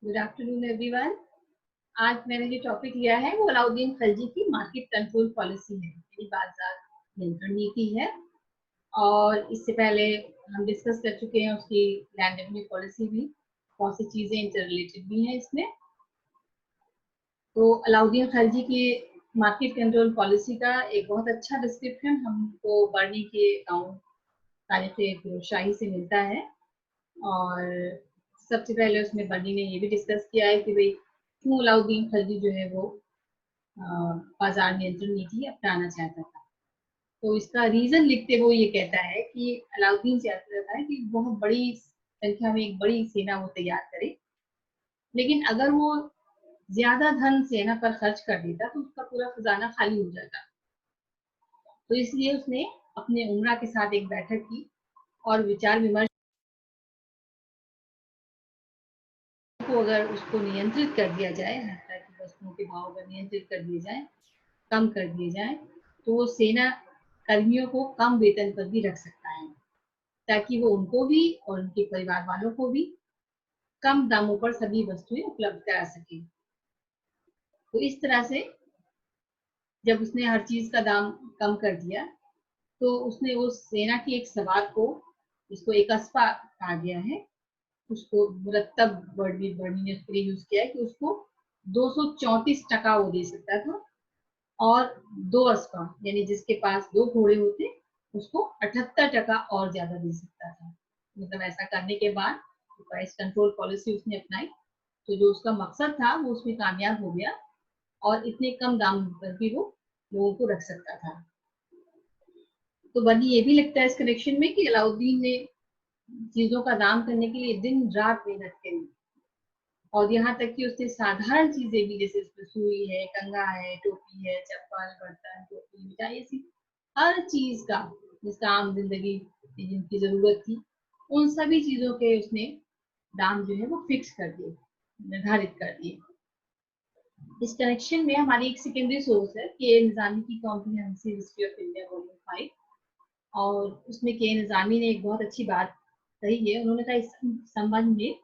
Good afternoon everyone. आज मैंने जो टॉपिक लिया है वो अलाउद्दीन खिलजी की मार्केट कंट्रोल पॉलिसी है, यानी बाजार नियंत्रण नीति है। और इससे पहले हम डिस्कस कर चुके हैं उसकी लैंड रेवेन्यू पॉलिसी भी, बहुत सी चीजें इंटर रिलेटेड भी हैं इसमें। तो अलाउद्दीन खिलजी की मार्केट कंट्रोल पॉलिसी का एक बहुत अच्छा डिस्क्रिप्शन हमको बर्नी के अकाउंट तारीख फिरोजशाही से मिलता है। और सबसे पहले उसमें बर्नी ने ये भी डिस्कस किया है कि भाई क्यों अलाउद्दीन खिलजी जो है वो बाजार नियंत्रण नीति अपनाना चाहता था। तो इसका रीजन लिखते हुए ये कहता है कि अलाउद्दीन चाहता था कि बहुत बड़ी संख्या में एक बड़ी सेना वो तैयार करे, लेकिन अगर वो ज्यादा धन सेना पर खर्च कर देता तो उसका पूरा खजाना खाली हो जाता। तो इसलिए उसने अपने उमरा के साथ एक बैठक की और विचार विमर्श को अगर उसको नियंत्रित कर दिया जाए, हर तरह की वस्तुओं के भाव अगर नियंत्रित कर दिए जाए, कम कर दिए जाए, तो वो सेना कर्मियों को कम वेतन पर भी रख सकता है, ताकि वो उनको भी और उनके परिवार वालों को भी कम दामों पर सभी वस्तुएं उपलब्ध करा सके। तो इस तरह से जब उसने हर चीज का दाम कम कर दिया, तो उसने उस सेना की एक सवार को, जिसको एक अस्पा कहा गया है, उसको मुरत्तब वर्णी ने उसके लिए यूज किया है कि उसको 234 टका वो दे सकता था। और दो अस्पा यानी जिसके पास दो घोड़े होते, उसको 78 टका और ज्यादा दे सकता था। मतलब ऐसा करने के बाद प्राइस कंट्रोल पॉलिसी उसने अपनाई, तो जो उसका मकसद था वो उसमें कामयाब हो गया और इतने कम दाम पर भी वो लोगों को रख सकता था। तो बनी ये भी लगता है इस कनेक्शन में कि अलाउद्दीन ने चीजों का दाम करने के लिए दिन रात मेहनत करी। और यहाँ तक कि उसने साधारण चीजें भी, जैसे उसमें सुई है, कंघा है, टोपी है, चप्पल, बर्तन, टोपी, मिठाई, ऐसी हर चीज का जिसका आम जिंदगी जिनकी जरूरत थी, उन सभी चीजों के उसने दाम जो है वो फिक्स कर दिए, निर्धारित कर दिए। इस कनेक्शन में हमारी एक सेकेंडरी सोर्स है के निजामी की comprehensive history of India volume 5। और उसमें के निजामी ने एक बहुत अच्छी बात कही है। उन्होंने कहा इस संबंध में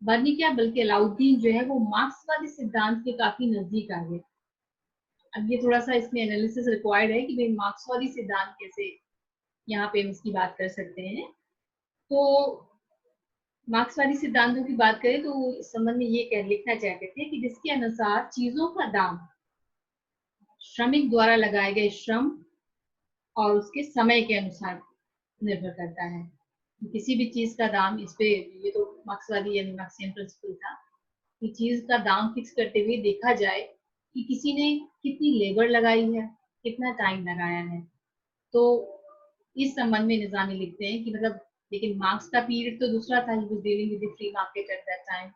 बर्नी क्या बल्कि अलाउद्दीन जो है वो मार्क्सवादी सिद्धांत के काफी नजदीक आ गए। अब ये थोड़ा सा इसमें एनालिसिस रिक्वायर्ड है कि भाई मार्क्सवादी सिद्धांत कैसे यहाँ पे हम इसकी बात कर सकते हैं। तो मार्क्सवादी सिद्धांतों की बात करें तो इस संबंध में ये कह लिखना चाहते थे कि जिसके अनुसार चीजों का दाम श्रमिक द्वारा लगाए गए श्रम और उसके समय के अनुसार निर्भर करता है। किसी भी चीज का दाम इस पे, ये तो मार्क्सवादी यानी मार्क्सियन प्रिंसिपल था कि चीज का दाम फिक्स करते हुए देखा जाए कि किसी ने कितनी लेबर लगाई है, कितना टाइम लगाया है। तो इस संबंध में निजामी लिखते हैं कि मतलब, लेकिन मार्क्स का पीरियड तो दूसरा था, he was dealing with the free market at that time,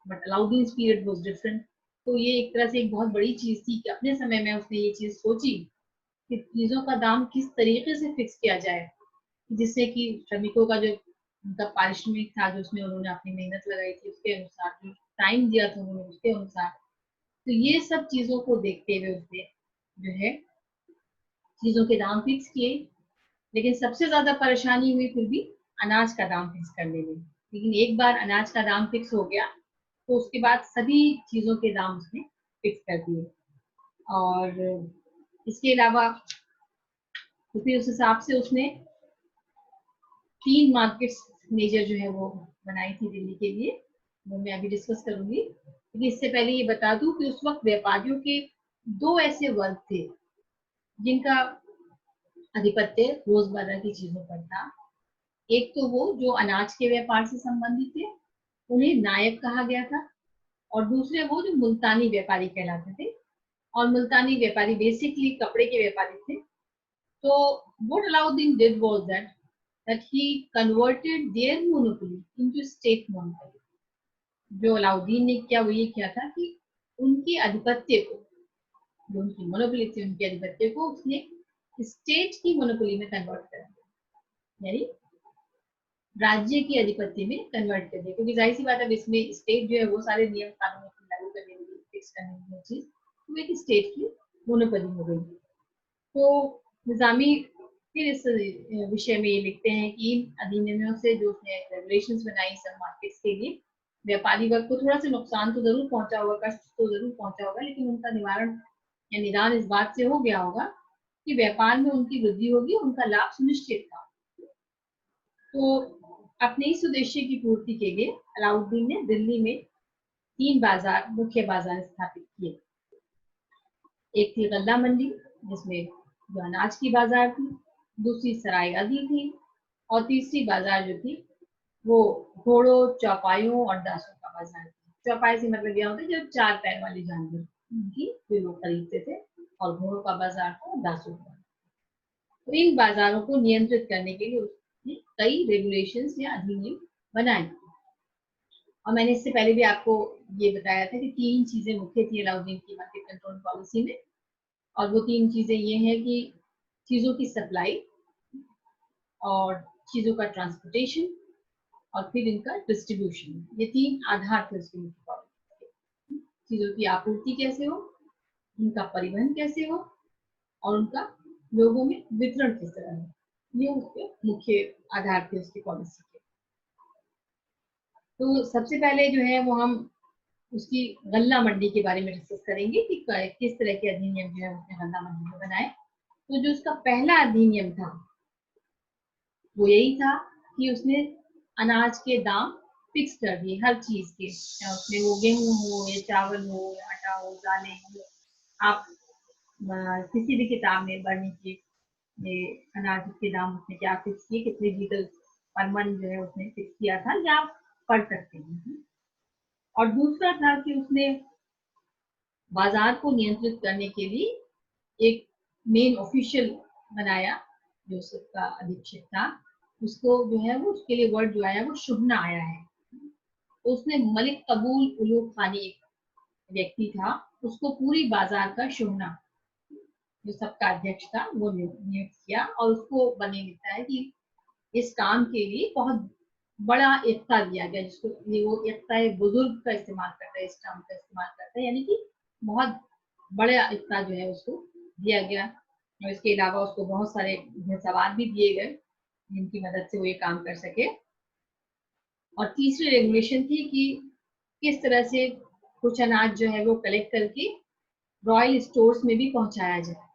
but Alauddin's period was different. तो ये एक तरह से एक बहुत बड़ी चीज थी कि अपने समय में उसने ये चीज सोची कि चीजों का दाम किस तरीके से फिक्स किया जाए, जिससे कि श्रमिकों का जो उनका पारिश्रमिक था, जो उसमें उन्होंने अपनी मेहनत लगाई थी उसके अनुसार, जो टाइम दिया था उन्होंने उसके अनुसार, तो ये सब चीजों को देखते हुए उसने जो है चीजों के दाम फिक्स किए। लेकिन सबसे ज्यादा परेशानी हुई फिर भी अनाज का दाम फिक्स करने में। लेकिन एक बार अनाज का दाम फिक्स हो गया तो उसके बाद सभी चीजों के दाम उसने फिक्स कर दिए। और इसके अलावा तो फिर उस हिसाब से उसने 3 मार्केट मेजर जो है वो बनाई थी दिल्ली के लिए, वो मैं अभी डिस्कस करूंगी। लेकिन इससे पहले ये बता दूं कि उस वक्त व्यापारियों के दो ऐसे वर्ग थे जिनका आधिपत्य रोजमर्रा की चीजों पर था। एक तो वो जो अनाज के व्यापार से संबंधित थे, उन्हें नायब कहा गया था। और दूसरे वो जो मुल्तानी व्यापारी कहलाते थे। और मुल्तानी व्यापारी बेसिकली कपड़े के व्यापारी थे। तो what Alauddin did was that he converted their monopoly into state monopoly. जो अलाउद्दीन ने किया वो ये किया था कि उनके आधिपत्य को, जो उनकी मोनोपोली थी, उनके आधिपत्य को उसने स्टेट की मोनोपोली में कन्वर्ट कर दिया, यानी राज्य की आधिपत्य में कन्वर्ट कर दिया। क्योंकि जाहिर सी बात है इसमें स्टेट जो है वो सारे नियम कानून लागू करने के लिए, फिक्स करने के लिए चीज, तो एक स्टेट की मोनोपोली हो गई। तो निजामी फिर इस विषय में ये लिखते हैं कि इन अधिनियमों से जो उसने रेगुलेशंस बनाई सब मार्केट्स के लिए, व्यापारी वर्ग को थोड़ा सा नुकसान तो जरूर पहुंचा होगा, कष्ट तो जरूर पहुंचा होगा, लेकिन उनका निवारण या निदान इस बात से हो गया होगा कि व्यापार में उनकी वृद्धि होगी, उनका लाभ सुनिश्चित था। तो अपने इस उद्देश्य की पूर्ति के लिए अलाउद्दीन ने दिल्ली में 3 बाजार, मुख्य बाजार स्थापित किए। एक थी गल्ला मंडी, जिसमें जो अनाज की बाजार थी, दूसरी सरायगादी थी, और तीसरी बाजार जो थी वो घोड़ों, चौपाइयों और दासों का बाजार थी। चौपाई से मतलब यह होता है जो 4 पैर वाले जानवर उनकी जो लोग खरीदते थे, और घोड़ों का बाजार था और दासों का। तो इन बाजारों को नियंत्रित करने के लिए उसने कई रेगुलेशंस या अधिनियम बनाए। और मैंने इससे पहले भी आपको ये बताया था कि 3 चीजें मुख्य थी अलाउद्दीन की मार्केट कंट्रोल पॉलिसी में, और वो 3 चीजें ये हैं कि चीजों की सप्लाई, और चीजों का ट्रांसपोर्टेशन, और फिर इनका डिस्ट्रीब्यूशन। ये 3 आधार थे उसके मुख्य पॉलिसी के। चीजों की आपूर्ति कैसे हो, उनका परिवहन कैसे हो, और उनका लोगों में वितरण किस तरह हो, ये उसके मुख्य आधार थे उसकी पॉलिसी के। तो सबसे पहले जो है वो हम उसकी गल्ला मंडी के बारे में डिस्कस करेंगे कि किस तरह के अधिनियम जो है उसने गल्ला मंडी में बनाए। तो जो उसका पहला अधिनियम था वो यही था कि उसने अनाज के दाम फिक्स कर दिए, हर चीज के, चाहे उसमें वो गेहूं हो या चावल हो या आटा हो, दालें हो। आप किसी भी किताब में पढ़ने की ये अनाज के दाम उसने क्या फिक्स किए, कितने लीटर पर मन जो है उसने फिक्स किया था, या आप पढ़ सकते हैं। और दूसरा था कि उसने बाजार को नियंत्रित करने के लिए एक मेन ऑफिशियल बनाया, जो सबका अधीक्षक था। उसको जो है वो उसके लिए वर्ड जो आया वो शुभना आया है। तो उसने मलिक कबूल उलूग खानी, एक व्यक्ति था, उसको पूरी बाजार का शुभना, जो सबका अध्यक्ष था, वो नियुक्त किया। और उसको बने लिखता है कि इस काम के लिए बहुत बड़ा इख्ता दिया गया, जिसको वो इख्ता बुजुर्ग का इस्तेमाल करता है, इस टर्म का इस्तेमाल करता है, यानी कि बहुत बड़ा इख्ता जो है उसको दिया गया। और इसके अलावा उसको बहुत सारे घुड़सवार भी दिए गए जिनकी मदद से वो ये काम कर सके। और तीसरी रेगुलेशन थी कि किस तरह से कुछ अनाज जो है वो कलेक्ट करके रॉयल स्टोर्स में भी पहुंचाया जाए।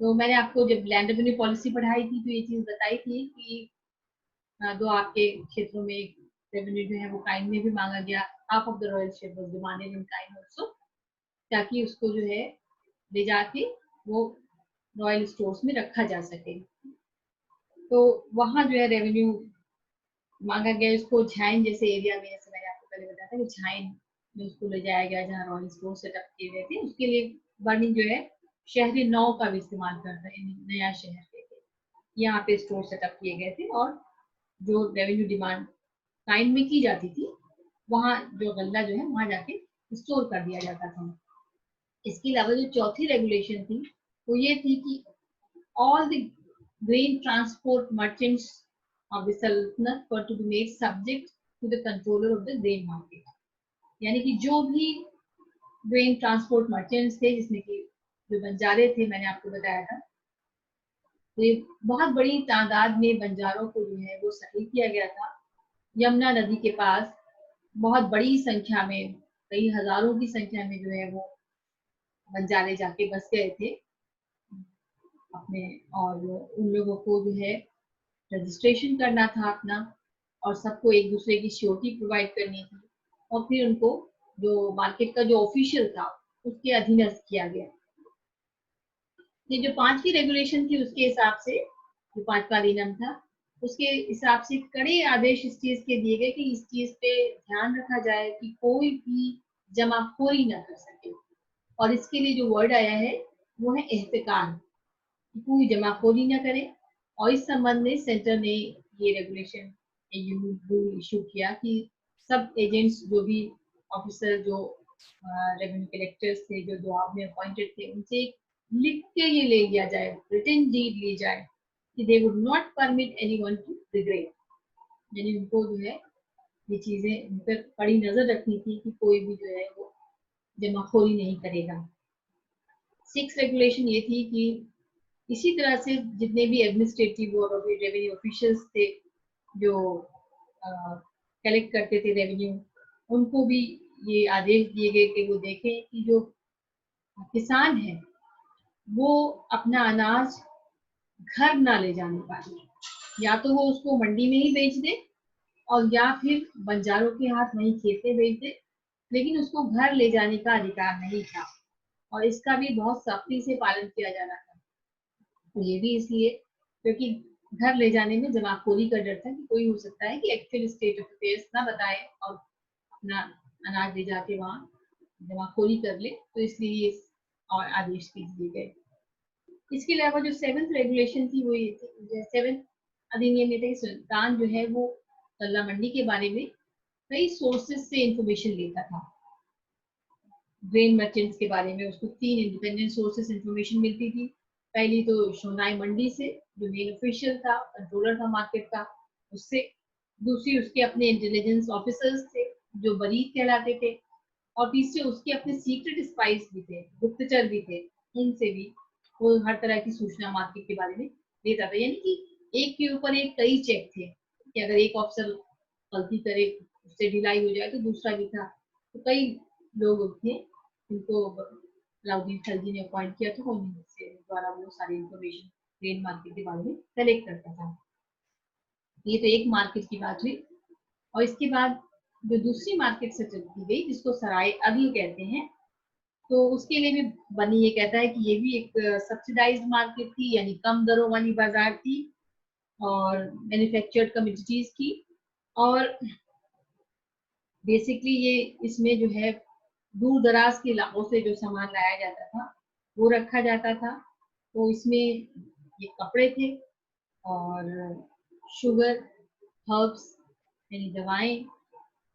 तो मैंने आपको जब लैंड रेवेन्यू पॉलिसी पढ़ाई थी तो ये चीज बताई थी कि दो आपके क्षेत्रों में रेवेन्यू जो है वो काइंड में भी मांगा गया, half of the royal shape was demanded in kind also, ताकि उसको जो है ले जाके वो रॉयल स्टोर्स में रखा जा सके। तो वहां जो है रेवेन्यू मांगा गया, इसको झाइन जैसे एरिया में, जैसे मैंने आपको पहले बताया था कि झाइन में उसको ले जाया गया जहाँ रॉयल स्टोर सेटअप किए गए थे। उसके लिए बर्निंग जो है शहरी नौ का भी इस्तेमाल करता है, नया शहर के यहाँ पे स्टोर सेटअप किए गए थे, और जो रेवेन्यू डिमांड टाइम में की जाती थी वहां जो गल्ला जो है वहां जाके स्टोर कर दिया जाता था। इसके अलावा जो चौथी रेगुलेशन थी वो ये थी कि all the grain transport merchants of the Sultanate were to be made subject to the controller of the grain market। यानी कि जो भी ग्रेन ट्रांसपोर्ट मर्चेंट्स थे, जिसमें कि जो बंजारे थे, मैंने आपको बताया था, तो ये बहुत बड़ी तादाद में बंजारों को जो है वो सेटल किया गया था। यमुना नदी के पास बहुत बड़ी संख्या में, कई हजारों की संख्या में जो है वो बंजारे जाके बस गए थे अपने, और उन लोगों को जो है रजिस्ट्रेशन करना था अपना, और सबको एक दूसरे की श्योरिटी प्रोवाइड करनी थी, और फिर उनको जो मार्केट का जो ऑफिशियल था उसके अधीनस्थ किया गया। ये जो 5वीं रेगुलेशन थी उसके हिसाब से, जो 5वां अधिनियम था उसके हिसाब से कड़े आदेश इस चीज के दिए गए कि इस चीज पे ध्यान रखा जाए कि कोई भी जमाखोरी न कर सके। और इसके लिए जो वर्ड आया है वो है एहतिकाम, कोई जमाखोरी न करे। और इस संबंध में सेंटर ने ये रेगुलेशन, ये रूल इशू किया कि सब एजेंट्स, जो भी ऑफिसर, जो रेवेन्यू कलेक्टर्स थे, जो जॉब में अपॉइंटेड थे, उनसे लिख के ये ले लिया जाए, रिटन डीड ली जाए कि they would not permit anyone to regret. यानी उनको जो है ये चीजें उन पर कड़ी नजर रखनी थी कि कोई भी जो है वो जमाखोरी नहीं करेगा। 6 रेगुलेशन ये थी कि इसी तरह से जितने भी एडमिनिस्ट्रेटिव और रेवेन्यू ऑफिशियल्स थे जो कलेक्ट करते थे रेवेन्यू, उनको भी ये आदेश दिए गए कि वो देखें कि जो किसान है वो अपना अनाज घर ना ले जाने पाए, या तो वो उसको मंडी में ही बेच दे और या फिर बंजारों के हाथ वहीं खेत में बेच दे, लेकिन उसको घर ले जाने का अधिकार नहीं था और इसका भी बहुत सख्ती से पालन किया जाना था। तो ये भी इसलिए क्योंकि घर ले जाने में जमाखोरी का डर था कि कोई हो सकता है कि एक्चुअल स्टेट ऑफ अफेयर्स ना बताए और अपना अनाज ले जाके वहां जमाखोरी कर ले, तो इसलिए ये और आदेश दिए गए। इसके अलावा जो सेवंथ रेगुलेशन थी वो ये थी, सेवंथ अधिनियम में था कि सुल्तान जो है वो गल्ला मंडी के बारे में कई सोर्सेज से इंफॉर्मेशन लेता था। ग्रेन मर्चेंट्स के बारे में उसको 3 इंडिपेंडेंट सोर्सेस इंफॉर्मेशन मिलती थी। पहली तो शोनाई मंडी से, जो मेन ऑफिशियल था, कंट्रोलर था मार्केट का, उससे। दूसरी उसके अपने इंटेलिजेंस ऑफिसर्स थे जो बरीद कहलाते थे, और तीसरे उसके अपने सीक्रेट स्पाइस भी थे, गुप्तचर भी थे, उनसे भी वो हर तरह की सूचना मार्केट के बारे में देता था। यानी कि एक के ऊपर एक कई चेक थे कि अगर एक ऑफिसर गलती करे, उससे ढिलाई हो जाए, तो दूसरा भी था। तो कई लोग थे जिनको अलाउद्दीन खिलजी ने अपॉइंट किया था, उन्हीं से द्वारा वो सारी इंफॉर्मेशन ग्रेन मार्केट के बारे में कलेक्ट करता था। ये तो एक मार्केट की बात हुई। और इसके बाद जो दूसरी मार्केट सेटल की गई जिसको सराय अदल कहते हैं, तो उसके लिए भी बनी, ये कहता है कि ये भी एक सब्सिडाइज्ड मार्केट थी, यानी कम दरों वाली बाजार थी और मैन्युफैक्चर्ड कमोडिटीज की। और बेसिकली ये इसमें जो है दूर दराज के इलाकों से जो सामान लाया जाता था वो रखा जाता था। तो इसमें ये कपड़े थे और शुगर, हर्ब्स यानी दवाएं,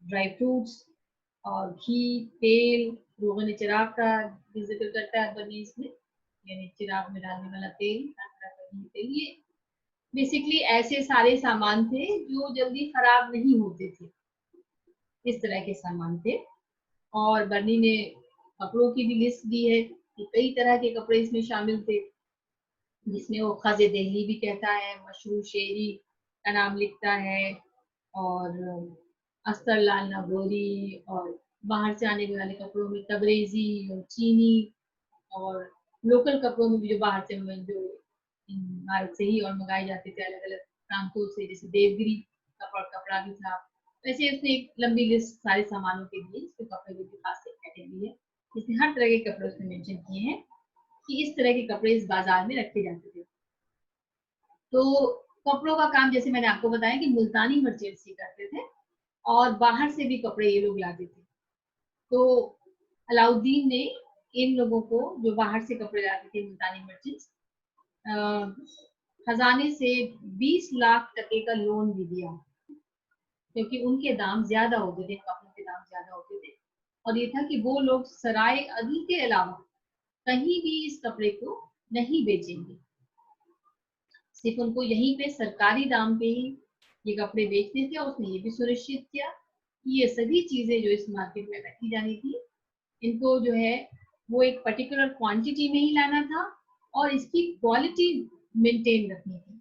ड्राई फ्रूट्स और घी, तेल, रोगन चिराग का भी जिक्र करता है बनीज में, यानी चिराग में डालने वाला तेल, हर तरह का घी, तेल। ये बेसिकली ऐसे सारे सामान थे जो जल्दी खराब नहीं होते थे, इस तरह के सामान थे। और बर्नी ने कपड़ों की भी लिस्ट दी है कि कई तरह के कपड़े इसमें शामिल थे, जिसमें वो खज़े दिल्ली भी कहता है, मशहूर शेरी का नाम लिखता है, और अस्तर लाल नागौरी, और बाहर से आने वाले कपड़ों में तबरेजी और चीनी, और लोकल कपड़ों में भी जो बाहर से जो भारत से ही और मंगाए जाते थे अलग अलग प्रांतों से, जैसे देवगिरी कपड़ा भी था। वैसे उसने एक लंबी लिस्ट सारे सामानों के लिए, इसके कपड़े की खास कैटेगरी है, इसमें हर तरह के कपड़े उसने मेंशन किए हैं कि इस तरह के कपड़े इस बाजार में रखे जाते थे। तो कपड़ों का काम जैसे मैंने आपको बताया कि मुल्तानी मर्चेंट्स ही करते थे और बाहर से भी कपड़े ये लोग लाते थे। तो अलाउद्दीन ने इन लोगों को जो बाहर से कपड़े लाते थे, मुल्तानी मर्चेंट्स, खजाने से 20 लाख टके का लोन भी दिया, क्योंकि उनके दाम ज्यादा होते थे, कपड़ों के दाम ज्यादा होते थे। और ये था कि वो लोग सराय अदल के अलावा कहीं भी इस कपड़े को नहीं बेचेंगे, सिर्फ उनको यहीं पे सरकारी दाम पे ही ये कपड़े बेचने थे। और उसने ये भी सुनिश्चित किया कि ये सभी चीजें जो इस मार्केट में रखी जानी थी, इनको जो है वो एक पर्टिकुलर क्वांटिटी में ही लाना था और इसकी क्वालिटी मेंटेन रखनी थी।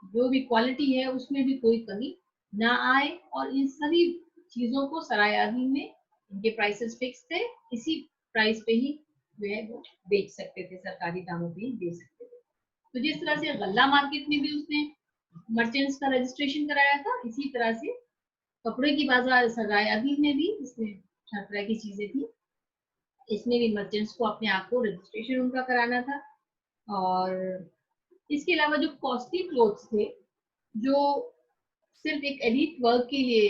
जो भी क्वालिटी है उसमें भी कोई कमी ना आए, और इन सभी चीजों को सराय आदमी में इनके प्राइसेस फिक्स थे, इसी प्राइस पे ही जो है वो बेच सकते थे, सरकारी दामों पे ही बेच सकते थे। तो जिस तरह से गल्ला मार्केट में भी उसने मर्चेंट्स का रजिस्ट्रेशन कराया था, इसी तरह से कपड़े की बाजार सराय अदल में भी इसमें हर तरह की चीजें थी, इसमें भी मर्चेंट्स को अपने आप को रजिस्ट्रेशन उनका कराना था। और इसके अलावा जो कॉस्टली क्लोथ्स थे, जो सिर्फ एक एलीट वर्ग के लिए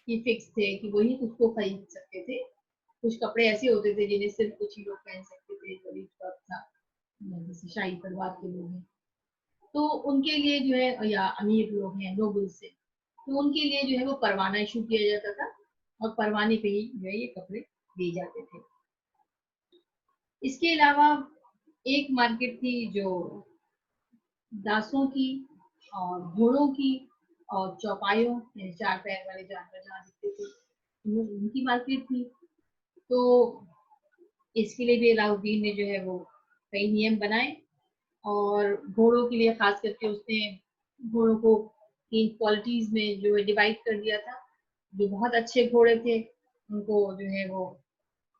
ही फिक्स थे कि वही उसको खरीद सकते थे, कुछ कपड़े ऐसे होते थे जिन्हें सिर्फ कुछ ही लोग पहन सकते थे, जो एलीट वर्ग था, जैसे शाही परिवार के लोग हैं, तो उनके लिए जो है, या अमीर लोग हैं नोबल से, तो उनके लिए जो है वो परवाना इशू किया जाता था और परवाने पे ही जो है ये कपड़े दिए जाते थे। इसके अलावा एक मार्केट थी जो दासों की और घोड़ों की और चौपायों यानी 4 पैर वाले जानवर जहाँ दिखते थे, उनकी मार्केट थी। तो इसके लिए भी अलाउद्दीन ने जो है वो कई नियम बनाए, और घोड़ों के लिए खास करके उसने घोड़ों को 3 क्वालिटीज में जो है डिवाइड कर दिया था। जो बहुत अच्छे घोड़े थे उनको जो है वो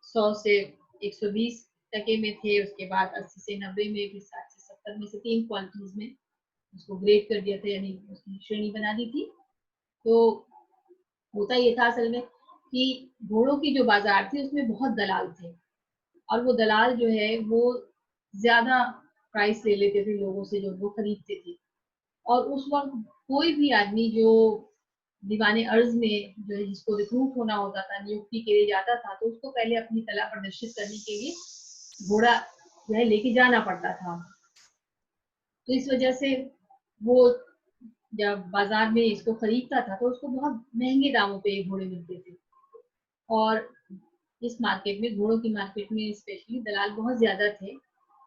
100 से 120 टके में थे, उसके बाद 80 से 90 में, फिर 60 से 70 में, से 3 क्वालिटीज में उसको ग्रेड कर दिया था, यानी उसकी श्रेणी बना दी थी। तो होता ये था असल में कि घोड़ों की जो बाजार थी उसमें बहुत दलाल थे, और वो दलाल जो है वो ज्यादा प्राइस ले लेते थे लोगों से जो वो खरीदते थे। और उस वक्त कोई भी आदमी जो दीवाने अर्ज में जो है जिसको रिक्रूट होना होता था, नियुक्ति के लिए जाता था, तो उसको पहले अपनी कला प्रदर्शित करने के लिए घोड़ा जो है लेके जाना पड़ता था। तो इस वजह से वो जब बाजार में इसको खरीदता था तो उसको बहुत महंगे दामों पे ये घोड़े मिलते थे। और इस मार्केट में, घोड़ों की मार्केट में स्पेशली दलाल बहुत ज्यादा थे,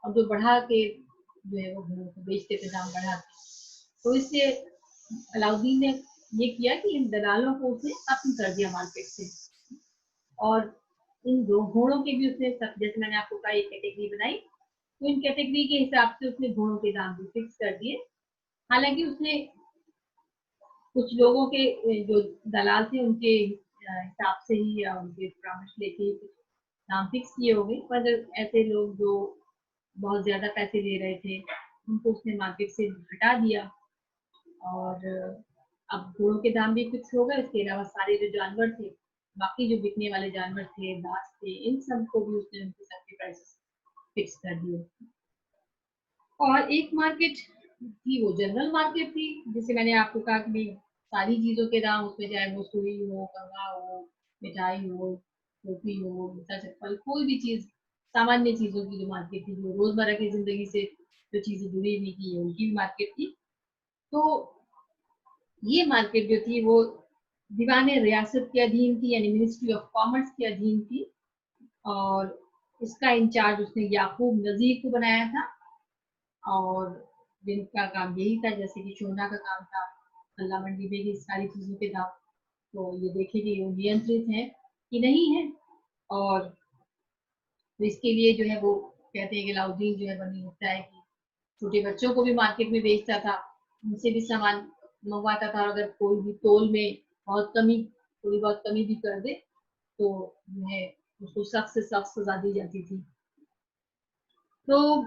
और जो बढ़ा के जो है वो घोड़ों को बेचते थे दाम बढ़ा के। तो इससे अलाउद्दीन ने ये किया कि इन दलालों को उसने खत्म कर दिया मार्केट से। और इन दो घोड़ों के भी उसने सब, जैसे मैंने आपको कहा, एक कैटेगरी बनाई, तो इन कैटेगरी के हिसाब से उसने घोड़ों के दाम भी फिक्स कर दिए। हालांकि उसने कुछ लोगों के जो दलाल थे उनके हिसाब से ही या उनके परामर्श लेके ही कुछ दाम फिक्स किए होंगे, पर ऐसे लोग जो बहुत ज्यादा पैसे दे रहे थे उनको उसने मार्केट से हटा दिया। और अब घोड़ों के दाम भी फिक्स हो गए, इसके अलावा सारे जो जानवर थे, बाकी जो बिकने वाले जानवर थे, दास थे, इन सब को भी उसने उनके सबके प्राइसेस फिक्स कर दिए। और एक मार्केट थी, वो जनरल मार्केट थी, जिसे मैंने आपको कहा कि सारी चीजों के दाम उसमें, चाहे वो सुई हो, कंघा हो, मिठाई हो, टोपी हो, जूता चप्पल, कोई भी चीज, सामान्य चीजों की जो मार्केट थी, जो रोजमर्रा की जिंदगी से जो चीजें जुड़ी हुई थी, उनकी भी मार्केट थी। तो ये मार्केट जो थी वो दीवान रियासत के अधीन थी, यानी मिनिस्ट्री ऑफ कॉमर्स के अधीन थी। और इसका इंचार्ज उसने याकूब नजीर को बनाया था। और जिनका काम यही था, जैसे कि सोना का काम था, गल्ला मंडी में भी सारी चीजों के दाम, तो ये देखे कि वो नियंत्रित है कि नहीं है। और तो इसके लिए जो है वो कहते हैं कि अलाउद्दीन जो है बनी होता है कि छोटे बच्चों को भी मार्केट में बेचता था, उनसे भी सामान मंगवाता था। अगर कोई भी तोल में बहुत कमी, थोड़ी बहुत कमी भी कर दे, तो जो है उसको सख्त से सख्त सजा दी जाती थी। तो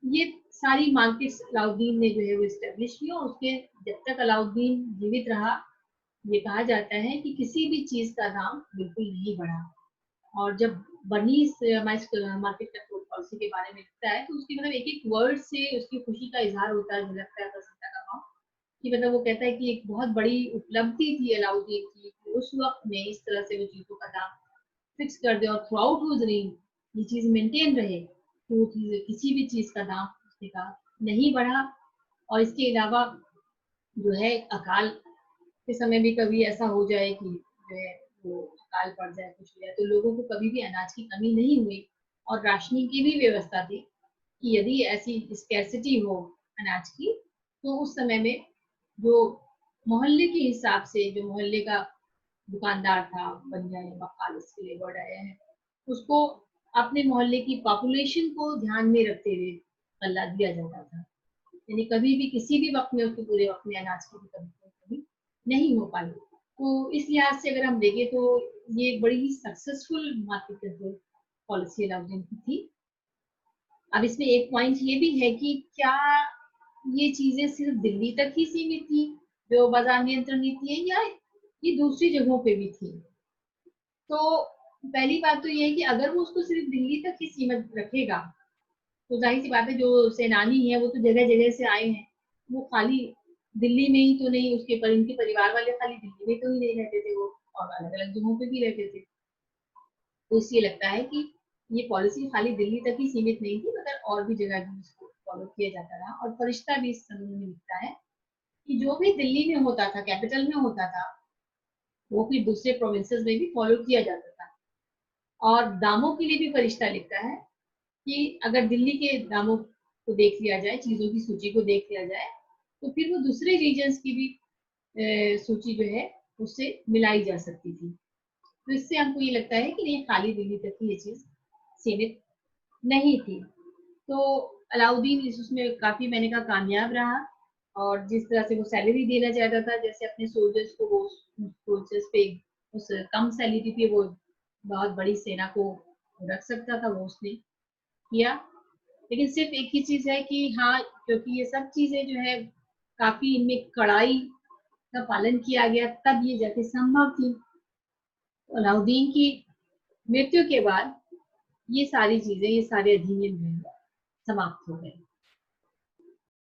ये सारी मार्केट्स अलाउद्दीन ने जो है वो स्टेब्लिश की, और उसके जब तक अलाउद्दीन जीवित रहा, ये कहा जाता है कि किसी भी चीज का दाम बिल्कुल नहीं बढ़ा। और जब बर्नीस मार्केट कंट्रोल पॉलिसी के बारे में लिखता है, तो उसके मतलब एक एक वर्ड से उसकी खुशी का इजहार होता है, मुझे लगता है प्रसन्नता का भाव, कि मतलब वो कहता है कि एक बहुत बड़ी उपलब्धि थी अलाउद्दीन की कि उस वक्त में इस तरह से वो चीजों का दाम फिक्स कर दे, और थ्रू आउट वो रेंज ये चीज मेंटेन रहे कि वो चीज, किसी भी चीज का दाम उसने कहा नहीं बढ़ा। और इसके अलावा जो है अकाल के समय भी कभी ऐसा हो जाए कि जो है वो अकाल पड़ जाए, कुछ हो जाए, तो लोगों को कभी भी अनाज की कमी नहीं हुई। और राशनिंग की भी व्यवस्था थी कि यदि ऐसी स्कैसिटी हो अनाज की, तो उस समय में जो मोहल्ले के हिसाब से, जो मोहल्ले का दुकानदार था, बनिया या बकाल, इसके लिए वर्ड आया है, उसको अपने मोहल्ले की पॉपुलेशन को ध्यान में रखते हुए गल्ला दिया जाता था। यानी कभी भी किसी भी वक्त में उसके पूरे वक्त में अनाज की भी कमी नहीं हो पाई। तो इस लिहाज से अगर हम देखें तो ये एक बड़ी ही successful market control policy Alauddin की थी। अब इसमें एक पॉइंट ये भी है कि क्या ये चीजें सिर्फ दिल्ली तक ही सीमित थी, जो बाजार नियंत्रण नीति है, या ये दूसरी जगहों पे भी थी। तो पहली बात तो ये है कि अगर वो उसको सिर्फ दिल्ली तक ही सीमित रखेगा, तो जाहिर सी बात है जो सेनानी है वो तो जगह जगह से आए हैं, वो खाली दिल्ली में ही तो नहीं, उसके पर इनके परिवार वाले खाली दिल्ली में तो ही नहीं रहते थे, वो और अलग अलग जगहों पे भी रहते थे। तो इसलिए लगता है कि ये पॉलिसी खाली दिल्ली तक ही सीमित नहीं थी, मगर और भी जगह भी इसको फॉलो किया जाता रहा। और फरिश्ता भी इस संबंध में लिखता है कि जो भी दिल्ली में होता था, कैपिटल में होता था, वो फिर दूसरे प्रोविंसेस में भी फॉलो किया जाता था। और दामों के लिए भी फरिश्ता लिखता है कि अगर दिल्ली के दामों को देख लिया जाए, चीजों की सूची को देख लिया जाए, तो फिर वो दूसरे रीजन्स की भी सूची जो है उससे मिलाई जा सकती थी। तो इससे हमको ये लगता है कि नहीं, खाली दिल्ली तक ही ये चीज सीमित नहीं थी। तो अलाउद्दीन इस उसमें काफी, मैंने कहा, कामयाब रहा। और जिस तरह से वो सैलरी देना चाहता था, जैसे अपने सोल्जर्स को, वो सोल्जर्स पे उस कम सैलरी पे वो बहुत बड़ी सेना को रख सकता था, वो उसने किया। लेकिन सिर्फ एक ही चीज है कि हाँ, क्योंकि ये सब चीजें जो है काफी इनमें कड़ाई का पालन किया गया, तब ये जाके संभव थी। अलाउद्दीन की मृत्यु के बाद ये सारी चीजें, ये सारे अधिनियम जो है समाप्त हो गए।